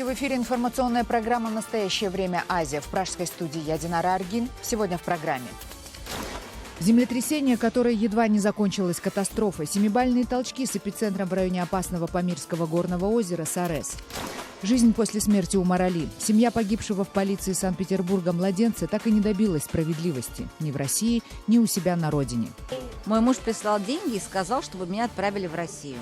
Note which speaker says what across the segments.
Speaker 1: Здравствуйте, в эфире информационная программа «Настоящее время. Азия». В пражской студии я, Динара Аргин. Сегодня в программе. Землетрясение, которое едва не закончилось катастрофой. 7-бальные толчки с эпицентром в районе опасного Памирского горного озера Сарес. Жизнь после смерти у Марали. Семья погибшего в полиции Санкт-Петербурга младенца так и не добилась справедливости. Ни в России, ни у себя на родине.
Speaker 2: Мой муж прислал деньги и сказал, чтобы меня отправили в Россию.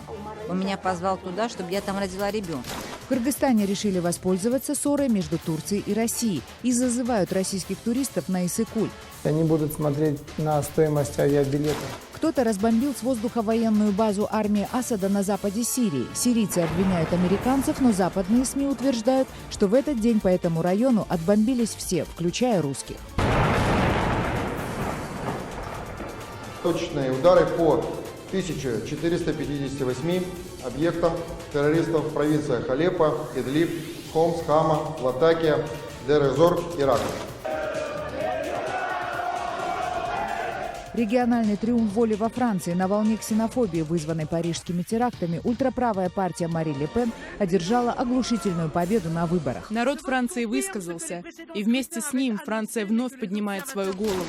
Speaker 2: Он меня позвал туда, чтобы я там родила ребенка.
Speaker 1: В Кыргызстане решили воспользоваться ссорой между Турцией и Россией и зазывают российских туристов на Иссык-Куль.
Speaker 3: Они будут смотреть на стоимость авиабилета.
Speaker 1: Кто-то разбомбил с воздуха военную базу армии Асада на западе Сирии. Сирийцы обвиняют американцев, но западные СМИ утверждают, что в этот день по этому району отбомбились все, включая русских.
Speaker 4: Точные удары по 1458 объектам террористов в провинциях Алеппо, Идлиб, Хомс, Хама, Латакия, Дер-эз-Зор, Ирак.
Speaker 1: Региональный триумф воли во Франции на волне ксенофобии, вызванной парижскими терактами, ультраправая партия Мари Ле Пен одержала оглушительную победу на выборах.
Speaker 5: Народ Франции высказался, и вместе с ним Франция вновь поднимает свою голову.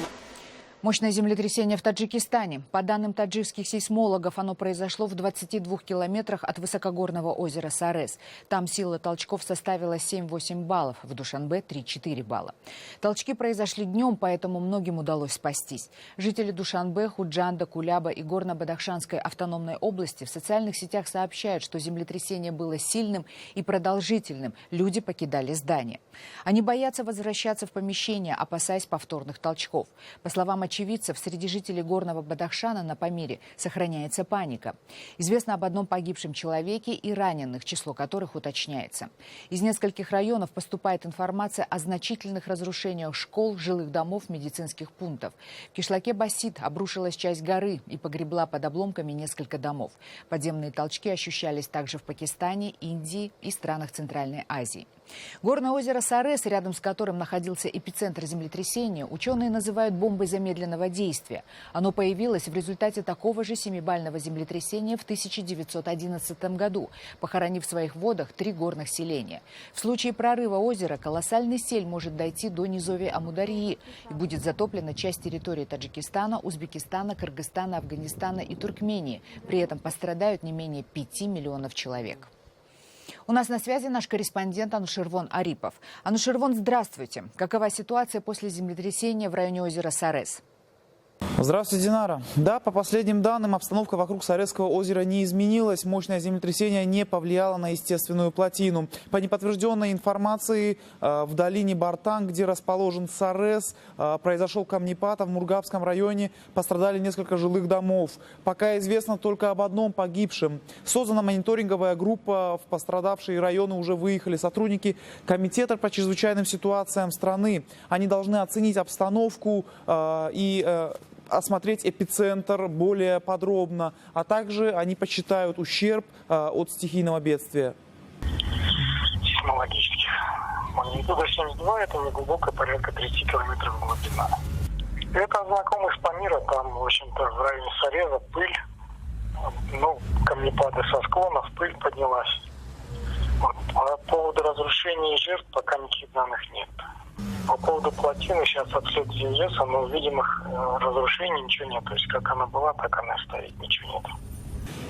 Speaker 1: Мощное землетрясение в Таджикистане. По данным таджикских сейсмологов, оно произошло в 22 километрах от высокогорного озера Сарес. Там сила толчков составила 7-8 баллов, в Душанбе – 3-4 балла. Толчки произошли днем, поэтому многим удалось спастись. Жители Душанбе, Худжанда, Куляба и Горно-Бадахшанской автономной области в социальных сетях сообщают, что землетрясение было сильным и продолжительным. Люди покидали здание. Они боятся возвращаться в помещение, опасаясь повторных толчков. По словам очевидцев, среди жителей Горного Бадахшана на Памире сохраняется паника. Известно об одном погибшем человеке и раненых, число которых уточняется. Из нескольких районов поступает информация о значительных разрушениях школ, жилых домов, медицинских пунктов. В кишлаке Басит обрушилась часть горы и погребла под обломками несколько домов. Подземные толчки ощущались также в Пакистане, Индии и странах Центральной Азии. Горное озеро Сарес, рядом с которым находился эпицентр землетрясения, ученые называют бомбой замедленного действия. Оно появилось в результате такого же 7-бального землетрясения в 1911 году, похоронив в своих водах 3 горных селения. В случае прорыва озера колоссальный сель может дойти до низовья Амударьи и будет затоплена часть территории Таджикистана, Узбекистана, Кыргызстана, Афганистана и Туркмении. При этом пострадают не менее 5 миллионов человек. У нас на связи наш корреспондент Анушервон Арипов. Анушервон, здравствуйте. Какова ситуация после землетрясения в районе озера Сарес?
Speaker 6: Здравствуйте, Динара. Да, по последним данным, обстановка вокруг Саресского озера не изменилась. Мощное землетрясение не повлияло на естественную плотину. По неподтвержденной информации, в долине Бартан, где расположен Сарес, произошел камнепад, а в Мургабском районе пострадали несколько жилых домов. Пока известно только об одном погибшем. Создана мониторинговая группа, в пострадавшие районы уже выехали сотрудники Комитета по чрезвычайным ситуациям страны. Они должны оценить обстановку и осмотреть эпицентр более подробно, а также они посчитают ущерб от стихийного бедствия.
Speaker 7: Сейсмологических. Магнитуда 7,2, это неглубокая, порядка 30 километров глубина. Это знакомый с Памира, там, в общем-то, в районе Сареза пыль, камнепады со склонов, пыль поднялась. Вот. По поводу разрушений и жертв пока никаких данных нет. По поводу плотины сейчас обследуем ЕСа, но видимых разрушений ничего нет. То есть как она была, так она и стоит, ничего нет.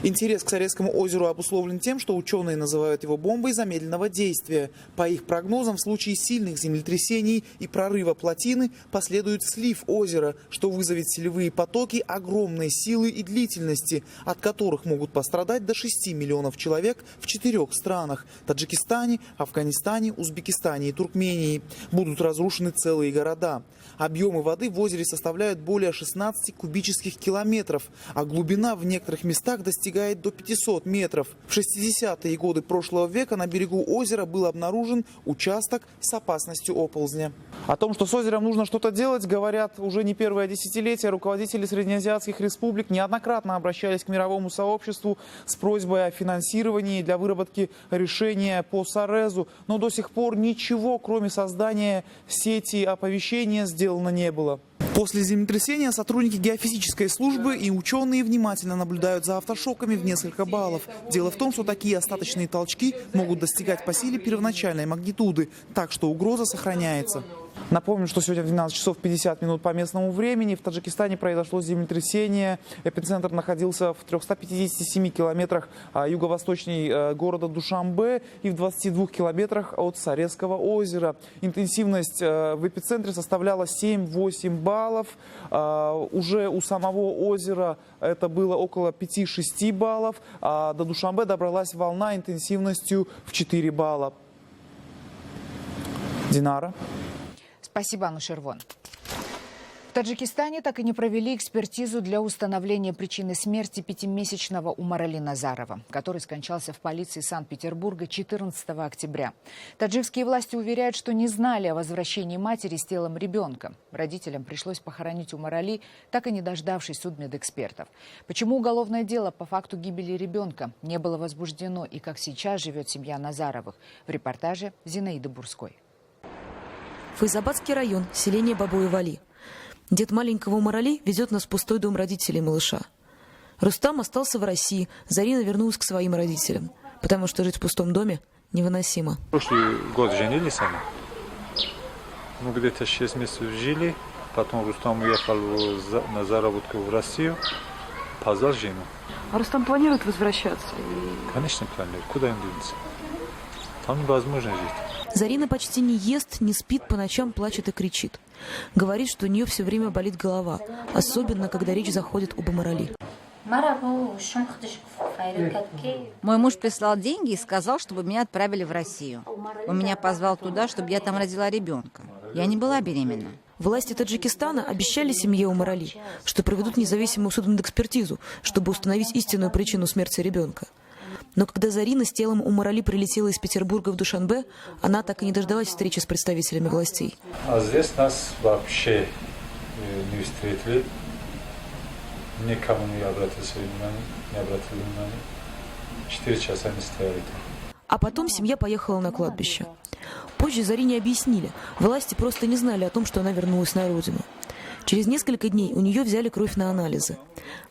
Speaker 6: Интерес к Саресскому озеру обусловлен тем, что ученые называют его бомбой замедленного действия. По их прогнозам, в случае сильных землетрясений и прорыва плотины последует слив озера, что вызовет селевые потоки огромной силы и длительности, от которых могут пострадать до 6 миллионов человек в 4 странах – Таджикистане, Афганистане, Узбекистане и Туркмении. Будут разрушены целые города. Объемы воды в озере составляют более 16 кубических километров, а глубина в некоторых местах достигает до 500 метров. В 60-е годы прошлого века на берегу озера был обнаружен участок с опасностью оползня. О том, что с озером нужно что-то делать, говорят уже не первое десятилетие. Руководители среднеазиатских республик неоднократно обращались к мировому сообществу с просьбой о финансировании для выработки решения по Сарезу. Но до сих пор ничего, кроме создания сети оповещения, сделано не было. После землетрясения сотрудники геофизической службы и ученые внимательно наблюдают за автошоками в несколько баллов. Дело в том, что такие остаточные толчки могут достигать по силе первоначальной магнитуды, так что угроза сохраняется. Напомню, что сегодня в 12 часов 50 минут по местному времени в Таджикистане произошло землетрясение. Эпицентр находился в 357 километрах юго-восточней города Душанбе и в 22 километрах от Саресского озера. Интенсивность в эпицентре составляла 7-8 баллов. Уже у самого озера это было около 5-6 баллов. А до Душанбе добралась волна интенсивностью в 4 балла. Динара.
Speaker 1: Спасибо, Анушервон. В Таджикистане так и не провели экспертизу для установления причины смерти 5-месячного Умарали Назарова, который скончался в полиции Санкт-Петербурга 14 октября. Таджикские власти уверяют, что не знали о возвращении матери с телом ребенка. Родителям пришлось похоронить Умарали, так и не дождавшись судмедэкспертов. Почему уголовное дело по факту гибели ребенка не было возбуждено и как сейчас живет семья Назаровых? В репортаже Зинаиды Бурской.
Speaker 8: Файзабадский район, селение Бабуевали. Дед маленького Умарали везет нас в пустой дом родителей малыша. Рустам остался в России, Зарина вернулась к своим родителям, потому что жить в пустом доме невыносимо.
Speaker 9: Прошлый год женились они. Мы где-то 6 месяцев жили, потом Рустам уехал на заработку в Россию, позвал жену.
Speaker 8: А Рустам планирует возвращаться?
Speaker 9: Конечно, планирует. Куда им двинется? Там невозможно жить.
Speaker 8: Зарина почти не ест, не спит, по ночам плачет и кричит. Говорит, что у нее все время болит голова, особенно когда речь заходит об Умарали.
Speaker 2: Мой муж прислал деньги и сказал, чтобы меня отправили в Россию. Он меня позвал туда, чтобы я там родила ребенка. Я не была беременна.
Speaker 8: Власти Таджикистана обещали семье Умарали, что проведут независимую судмедэкспертизу, чтобы установить истинную причину смерти ребенка. Но когда Зарина с телом Умарали прилетела из Петербурга в Душанбе, она так и не дождалась встречи с представителями властей.
Speaker 9: А здесь нас вообще не встретили. Никому не обратили внимания. 4 часа они стояли там.
Speaker 8: А потом семья поехала на кладбище. Позже Зарине объяснили, власти просто не знали о том, что она вернулась на родину. Через несколько дней у нее взяли кровь на анализы.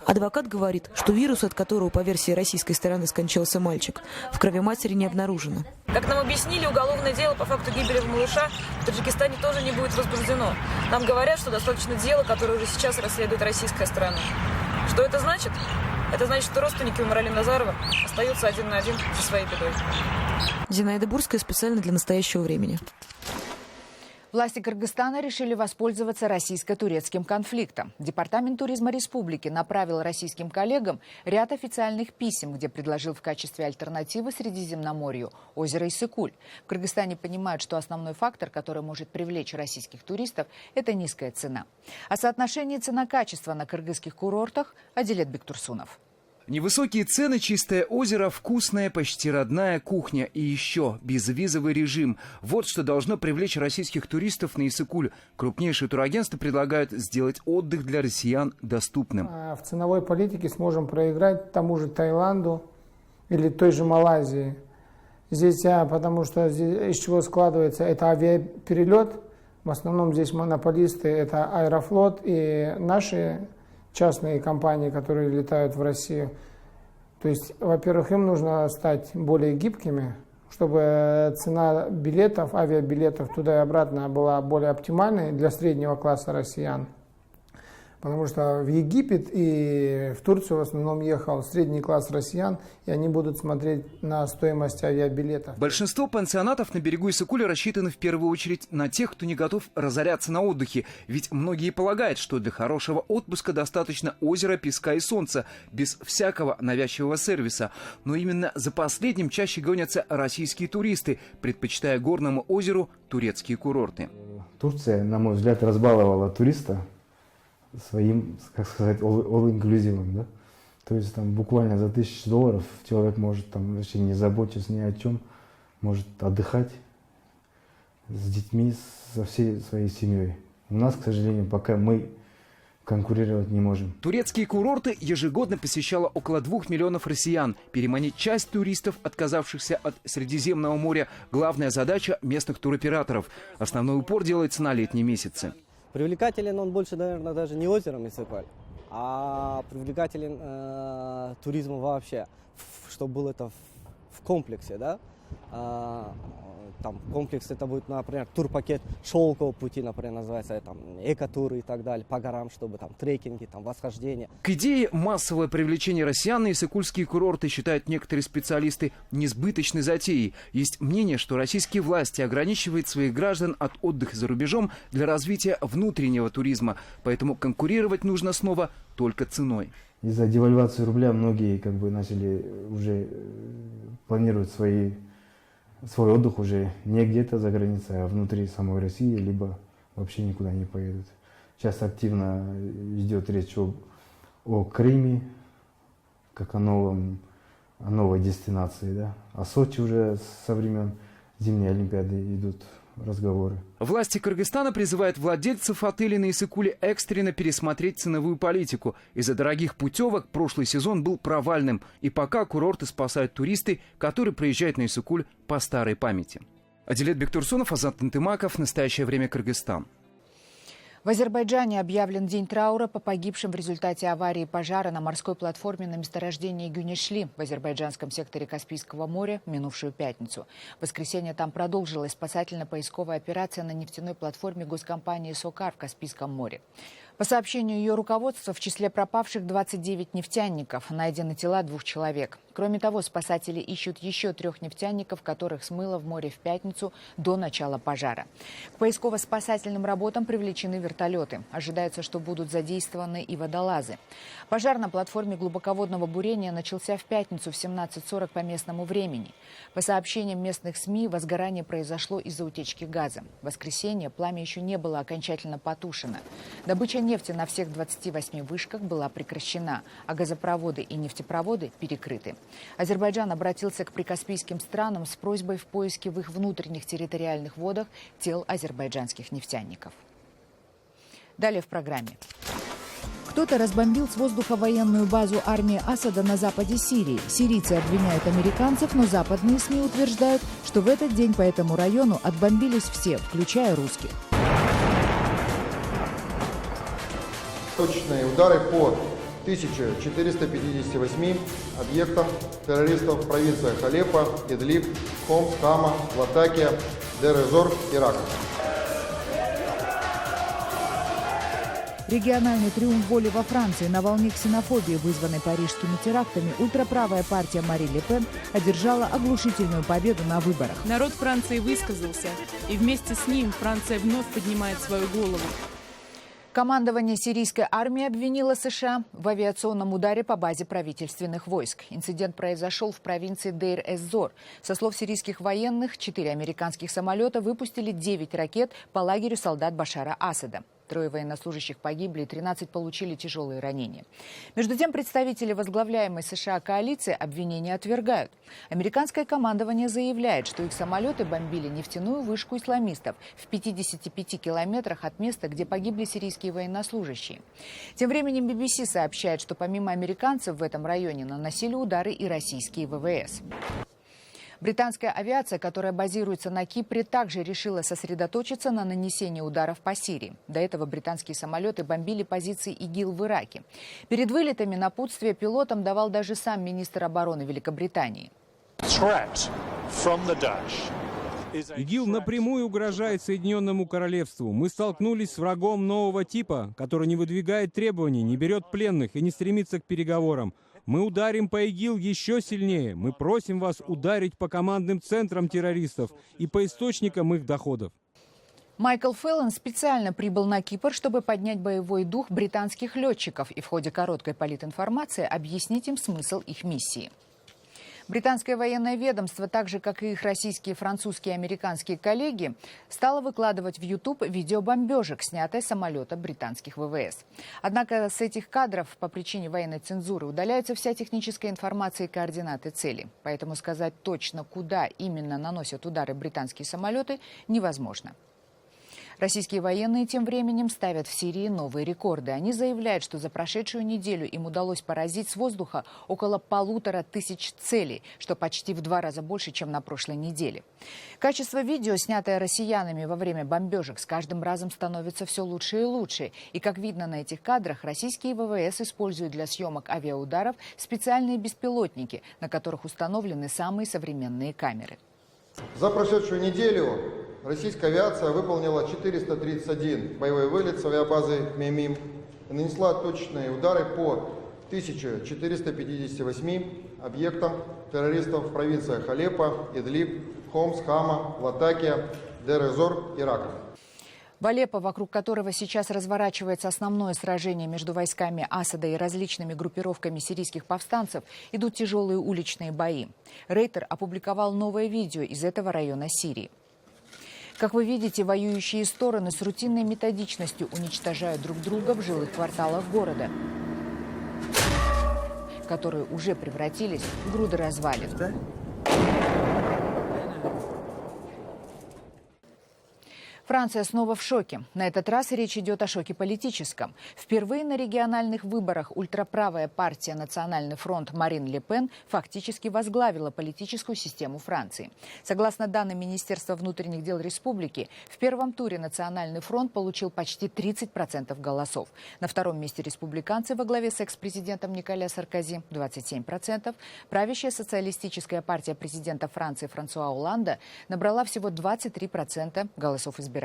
Speaker 8: Адвокат говорит, что вирус, от которого, по версии российской стороны, скончался мальчик, в крови матери не обнаружено.
Speaker 10: Как нам объяснили, уголовное дело по факту гибели малыша в Таджикистане тоже не будет возбуждено. Нам говорят, что достаточно дела, которое уже сейчас расследует российская сторона. Что это значит? Это значит, что родственники Умарали Назарова остаются один на один со своей бедой.
Speaker 8: Зинаида Бурская специально для настоящего времени.
Speaker 1: Власти Кыргызстана решили воспользоваться российско-турецким конфликтом. Департамент туризма республики направил российским коллегам ряд официальных писем, где предложил в качестве альтернативы Средиземноморью озеро Иссык-Куль. В Кыргызстане понимают, что основной фактор, который может привлечь российских туристов, это низкая цена. О соотношении цена-качество на кыргызских курортах Адилет Бектурсунов.
Speaker 11: Невысокие цены, чистое озеро, вкусная, почти родная кухня и еще безвизовый режим. Вот что должно привлечь российских туристов на Иссык-Куль. Крупнейшие турагентства предлагают сделать отдых для россиян доступным.
Speaker 3: В ценовой политике сможем проиграть тому же Таиланду или той же Малайзии. Здесь, потому что здесь, из чего складывается, это авиаперелет. В основном здесь монополисты, это Аэрофлот и наши частные компании, которые летают в Россию. То есть, во-первых, им нужно стать более гибкими, чтобы цена билетов, авиабилетов туда и обратно была более оптимальной для среднего класса россиян. Потому что в Египет и в Турцию в основном ехал средний класс россиян, и они будут смотреть на стоимость авиабилетов.
Speaker 11: Большинство пансионатов на берегу Иссык-Куля рассчитаны в первую очередь на тех, кто не готов разоряться на отдыхе. Ведь многие полагают, что для хорошего отпуска достаточно озера, песка и солнца, без всякого навязчивого сервиса. Но именно за последним чаще гонятся российские туристы, предпочитая горному озеру турецкие курорты.
Speaker 12: Турция, на мой взгляд, разбаловала туриста своим, как сказать, all-inclusive, да? То есть там буквально за $1000 человек может там вообще не заботиться ни о чем, может отдыхать с детьми, со всей своей семьей. У нас, к сожалению, пока мы конкурировать не можем.
Speaker 11: Турецкие курорты ежегодно посещало около 2 миллионов россиян. Переманить часть туристов, отказавшихся от Средиземного моря, главная задача местных туроператоров. Основной упор делается на летние месяцы.
Speaker 13: Привлекателен он больше, наверное, даже не озером Иссык-Куль, а привлекателен туризмом вообще, чтобы было это в комплексе, да. Там комплекс это будет, например, турпакет шелкового пути, например, называется, там экотуры и так далее, по горам, чтобы там трекинги, там восхождения.
Speaker 11: К идее массовое привлечение россиян на иссык-кульские курорты считают некоторые специалисты несбыточной затеей. Есть мнение, что российские власти ограничивают своих граждан от отдыха за рубежом для развития внутреннего туризма. Поэтому конкурировать нужно снова только ценой.
Speaker 12: Из-за девальвации рубля многие как бы начали уже планировать свой отдых уже не где-то за границей, а внутри самой России, либо вообще никуда не поедут. Сейчас активно идет речь о Крыме, как о новой дестинации, да. О Сочи уже со времен зимней Олимпиады идут разговоры.
Speaker 11: Власти Кыргызстана призывают владельцев отелей на Иссык-Куле экстренно пересмотреть ценовую политику. Из-за дорогих путевок прошлый сезон был провальным. И пока курорты спасают туристы, которые приезжают на Иссык-Куль по старой памяти. Адилет Бектурсунов, Азат Антымаков. Настоящее время, Кыргызстан.
Speaker 1: В Азербайджане объявлен день траура по погибшим в результате аварии пожара на морской платформе на месторождении Гюнешли в азербайджанском секторе Каспийского моря в минувшую пятницу. В воскресенье там продолжилась спасательно-поисковая операция на нефтяной платформе госкомпании «Сокар» в Каспийском море. По сообщению ее руководства, в числе пропавших 29 нефтяников, найдены тела 2 человек. Кроме того, спасатели ищут еще 3 нефтяников, которых смыло в море в пятницу до начала пожара. К поисково-спасательным работам привлечены вертолеты. Ожидается, что будут задействованы и водолазы. Пожар на платформе глубоководного бурения начался в пятницу в 17:40 по местному времени. По сообщениям местных СМИ, возгорание произошло из-за утечки газа. В воскресенье пламя еще не было окончательно потушено. Добыча нефти на всех 28 вышках была прекращена, а газопроводы и нефтепроводы перекрыты. Азербайджан обратился к прикаспийским странам с просьбой в поиске в их внутренних территориальных водах тел азербайджанских нефтяников. Далее в программе. Кто-то разбомбил с воздуха военную базу армии Асада на западе Сирии. Сирийцы обвиняют американцев, но западные СМИ утверждают, что в этот день по этому району отбомбились все, включая русских.
Speaker 4: Точечные удары по 1458 объектам террористов в провинциях Алеппо, Идлиб, Хомс, Хама, Латакия, Дер-эз-Зор, Ирак.
Speaker 1: Региональный триумф воли во Франции на волне ксенофобии, вызванной парижскими терактами, ультраправая партия Мари Ле Пен одержала оглушительную победу на выборах.
Speaker 5: Народ Франции высказался, и вместе с ним Франция вновь поднимает свою голову.
Speaker 1: Командование сирийской армии обвинило США в авиационном ударе по базе правительственных войск. Инцидент произошел в провинции Дейр-эз-Зор. Со слов сирийских военных, 4 американских самолета выпустили 9 ракет по лагерю солдат Башара Асада. 3 военнослужащих погибли, 13 получили тяжелые ранения. Между тем, представители возглавляемой США коалиции обвинения отвергают. Американское командование заявляет, что их самолеты бомбили нефтяную вышку исламистов в 55 километрах от места, где погибли сирийские военнослужащие. Тем временем BBC сообщает, что помимо американцев в этом районе наносили удары и российские ВВС. Британская авиация, которая базируется на Кипре, также решила сосредоточиться на нанесении ударов по Сирии. До этого британские самолеты бомбили позиции ИГИЛ в Ираке. Перед вылетами напутствие пилотам давал даже сам министр обороны Великобритании.
Speaker 14: ИГИЛ напрямую угрожает Соединенному Королевству. Мы столкнулись с врагом нового типа, который не выдвигает требований, не берет пленных и не стремится к переговорам. Мы ударим по ИГИЛ еще сильнее. Мы просим вас ударить по командным центрам террористов и по источникам их доходов.
Speaker 1: Майкл Феллон специально прибыл на Кипр, чтобы поднять боевой дух британских летчиков и в ходе короткой политинформации объяснить им смысл их миссии. Британское военное ведомство, так же, как и их российские, французские и американские коллеги, стало выкладывать в YouTube видео бомбежек, снятое с самолета британских ВВС. Однако с этих кадров по причине военной цензуры удаляется вся техническая информация и координаты цели. Поэтому сказать точно, куда именно наносят удары британские самолеты, невозможно. Российские военные тем временем ставят в Сирии новые рекорды. Они заявляют, что за прошедшую неделю им удалось поразить с воздуха около 1500 целей, что почти в 2 раза больше, чем на прошлой неделе. Качество видео, снятое россиянами во время бомбежек, с каждым разом становится все лучше и лучше. И, как видно на этих кадрах, российские ВВС используют для съемок авиаударов специальные беспилотники, на которых установлены самые современные камеры.
Speaker 4: За прошедшую неделю российская авиация выполнила 431 боевой вылет с авиабазы Мемим и нанесла точечные удары по 1458 объектам террористов в провинциях Алеппо, Идлиб, Хомс, Хама, Латакия, Дер-эз-Зор, Ирака.
Speaker 1: В Алеппо, вокруг которого сейчас разворачивается основное сражение между войсками Асада и различными группировками сирийских повстанцев, идут тяжелые уличные бои. Рейтер опубликовал новое видео из этого района Сирии. Как вы видите, воюющие стороны с рутинной методичностью уничтожают друг друга в жилых кварталах города, которые уже превратились в груды развалин. Франция снова в шоке. На этот раз речь идет о шоке политическом. Впервые на региональных выборах ультраправая партия «Национальный фронт» Марин Ле Пен фактически возглавила политическую систему Франции. Согласно данным Министерства внутренних дел республики, в первом туре «Национальный фронт» получил почти 30% голосов. На втором месте республиканцы во главе с экс-президентом Николя Саркози 27%. Правящая социалистическая партия президента Франции Франсуа Олланда набрала всего 23% голосов избирателей.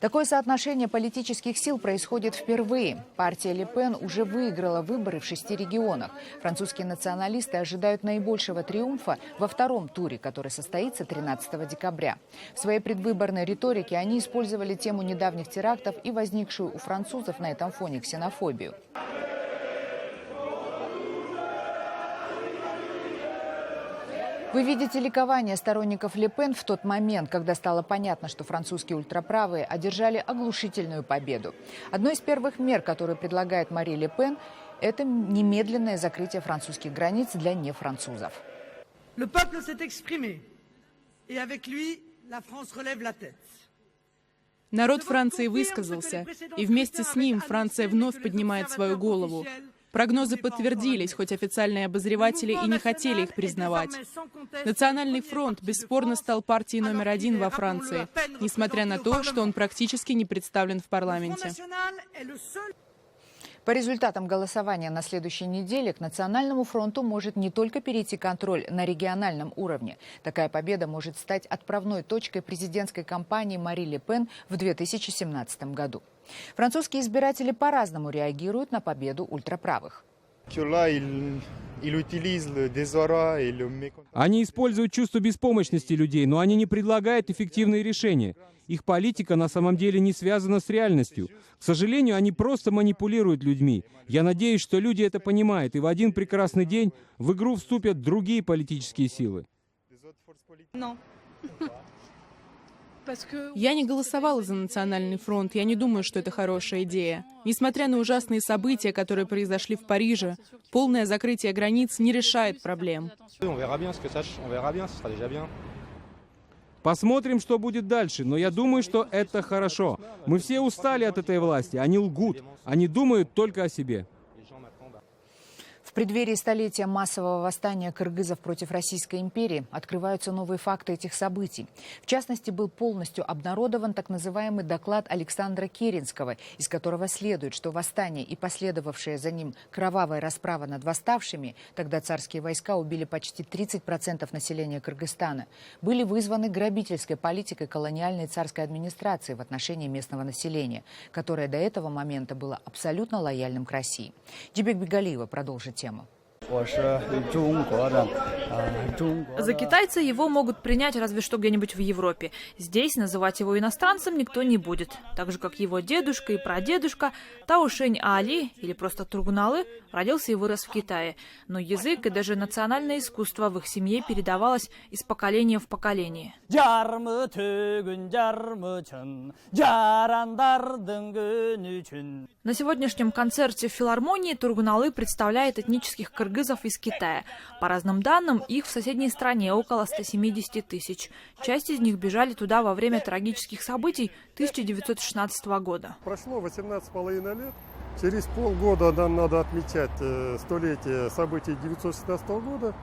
Speaker 1: Такое соотношение политических сил происходит впервые. Партия Ле Пен уже выиграла выборы в 6 регионах. Французские националисты ожидают наибольшего триумфа во втором туре, который состоится 13 декабря. В своей предвыборной риторике они использовали тему недавних терактов и возникшую у французов на этом фоне ксенофобию. Вы видите ликование сторонников Ле Пен в тот момент, когда стало понятно, что французские ультраправые одержали оглушительную победу. Одной из первых мер, которую предлагает Мари Ле Пен, это немедленное закрытие французских границ для нефранцузов.
Speaker 5: Народ Франции высказался, и вместе с ним Франция вновь поднимает свою голову. Прогнозы подтвердились, хоть официальные обозреватели и не хотели их признавать. Национальный фронт бесспорно стал партией номер 1 во Франции, несмотря на то, что он практически не представлен в парламенте.
Speaker 1: По результатам голосования на следующей неделе к Национальному фронту может не только перейти контроль на региональном уровне. Такая победа может стать отправной точкой президентской кампании Мари Ле Пен в 2017 году. Французские избиратели по-разному реагируют на победу ультраправых.
Speaker 14: Они используют чувство беспомощности людей, но они не предлагают эффективные решения. Их политика на самом деле не связана с реальностью. К сожалению, они просто манипулируют людьми. Я надеюсь, что люди это понимают, и в один прекрасный день в игру вступят другие политические силы.
Speaker 5: Я не голосовала за Национальный фронт, я не думаю, что это хорошая идея. Несмотря на ужасные события, которые произошли в Париже, полное закрытие границ не решает проблем.
Speaker 14: Посмотрим, что будет дальше, но я думаю, что это хорошо. Мы все устали от этой власти, они лгут, они думают только о себе.
Speaker 1: В преддверии столетия массового восстания кыргызов против Российской империи открываются новые факты этих событий. В частности, был полностью обнародован так называемый доклад Александра Керенского, из которого следует, что восстание и последовавшая за ним кровавая расправа над восставшими, тогда царские войска убили почти 30% населения Кыргызстана, были вызваны грабительской политикой колониальной царской администрации в отношении местного населения, которое до этого момента было абсолютно лояльным к России. Джибек Бигалиева продолжит тему.
Speaker 15: За китайца его могут принять разве что где-нибудь в Европе. Здесь называть его иностранцем никто не будет. Так же, как его дедушка и прадедушка Таошень Али, или просто Тургуналы, родился и вырос в Китае. Но язык и даже национальное искусство в их семье передавалось из поколения в поколение. На сегодняшнем концерте в филармонии Тургуналы представляет этнических кыргызов кыргызов из Китая. По разным данным, их в соседней стране около 170 тысяч. Часть из них бежали туда во время трагических событий 1916 года.
Speaker 16: Прошло 18,5 лет. Через полгода нам надо отмечать столетие событий 1916 года.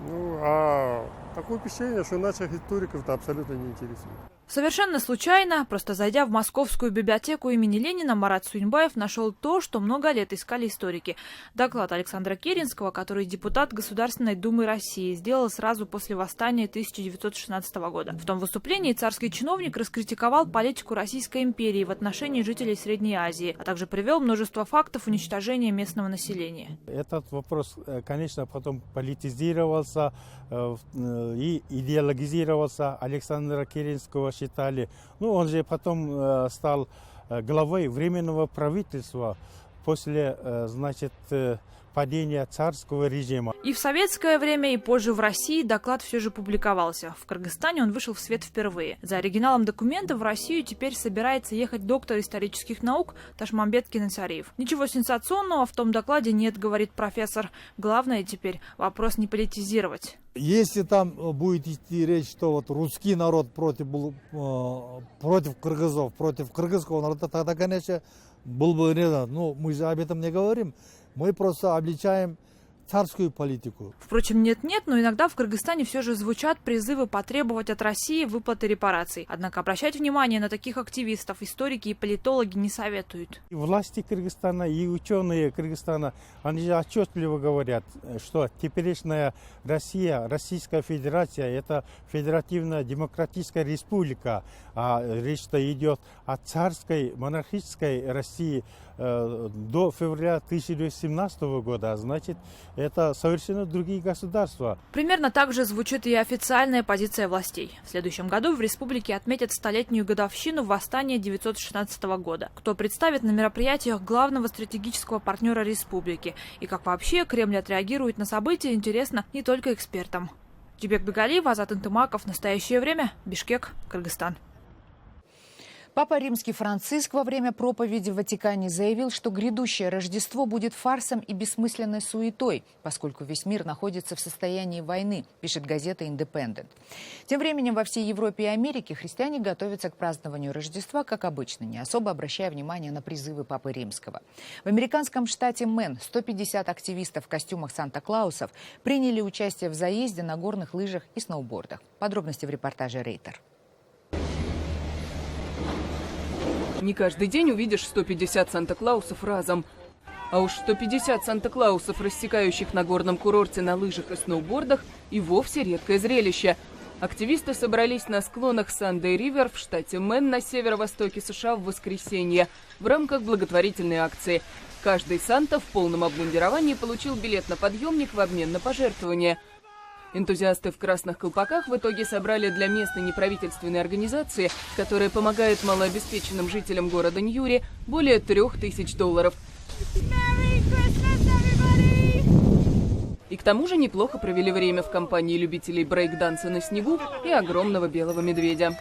Speaker 16: Ну, а такое впечатление, что наших историков это абсолютно не интересует.
Speaker 15: Совершенно случайно, просто зайдя в Московскую библиотеку имени Ленина, Марат Суинбаев нашел то, что много лет искали историки. Доклад Александра Керенского, который депутат Государственной Думы России, сделал сразу после восстания 1916 года. В том выступлении царский чиновник раскритиковал политику Российской империи в отношении жителей Средней Азии, а также привел множество фактов уничтожения местного населения.
Speaker 17: Этот вопрос, конечно, потом политизировался и идеологизировался. Александра Керенского считали. Ну, он же потом стал главой Временного правительства после, значит, падения царского режима.
Speaker 15: И в советское время, и позже в России доклад все же публиковался. В Кыргызстане он вышел в свет впервые. За оригиналом документа в Россию теперь собирается ехать доктор исторических наук Ташмамбет Кинесариев. Ничего сенсационного в том докладе нет, говорит профессор. Главное теперь вопрос не политизировать.
Speaker 18: Если там будет идти речь, что вот русский народ против кыргызов, против кыргызского народа, тогда, конечно, был бы рядом. Но мы же об этом не говорим. Мы просто обличаем царскую политику.
Speaker 15: Впрочем, нет-нет, но иногда в Кыргызстане все же звучат призывы потребовать от России выплаты репараций. Однако обращать внимание на таких активистов историки и политологи не советуют.
Speaker 17: И власти Кыргызстана, и ученые Кыргызстана, они же отчетливо говорят, что теперешняя Россия, Российская Федерация, это федеративная демократическая республика. А речь-то идет о царской, монархической России до февраля 1917 года. Значит, это совершенно другие государства.
Speaker 15: Примерно так же звучит и официальная позиция властей. В следующем году в республике отметят 100-летнюю годовщину восстания 1916 года. Кто представит на мероприятиях главного стратегического партнера республики. И как вообще Кремль отреагирует на события, интересно не только экспертам. Тюбек Бегалиев, Азат Интымаков. Настоящее время. Бишкек, Кыргызстан.
Speaker 1: Папа Римский Франциск во время проповеди в Ватикане заявил, что грядущее Рождество будет фарсом и бессмысленной суетой, поскольку весь мир находится в состоянии войны, пишет газета «Индепендент». Тем временем во всей Европе и Америке христиане готовятся к празднованию Рождества, как обычно, не особо обращая внимание на призывы Папы Римского. В американском штате Мэн 150 активистов в костюмах Санта-Клаусов приняли участие в заезде на горных лыжах и сноубордах. Подробности в репортаже «Рейтер».
Speaker 19: Не каждый день увидишь 150 Санта-Клаусов разом. А уж 150 Санта-Клаусов, рассекающих на горном курорте на лыжах и сноубордах, и вовсе редкое зрелище. Активисты собрались на склонах Сандей-Ривер в штате Мэн на северо-востоке США в воскресенье в рамках благотворительной акции. Каждый Санта в полном обмундировании получил билет на подъемник в обмен на пожертвования. Энтузиасты в красных колпаках в итоге собрали для местной неправительственной организации, которая помогает малообеспеченным жителям города Ньюри, более $3000. И к тому же неплохо провели время в компании любителей брейк-данса на снегу и огромного белого медведя.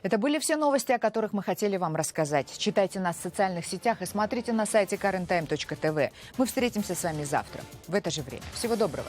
Speaker 1: Это были все новости, о которых мы хотели вам рассказать. Читайте нас в социальных сетях и смотрите на сайте KarenTime.tv. Мы встретимся с вами завтра в это же время. Всего доброго.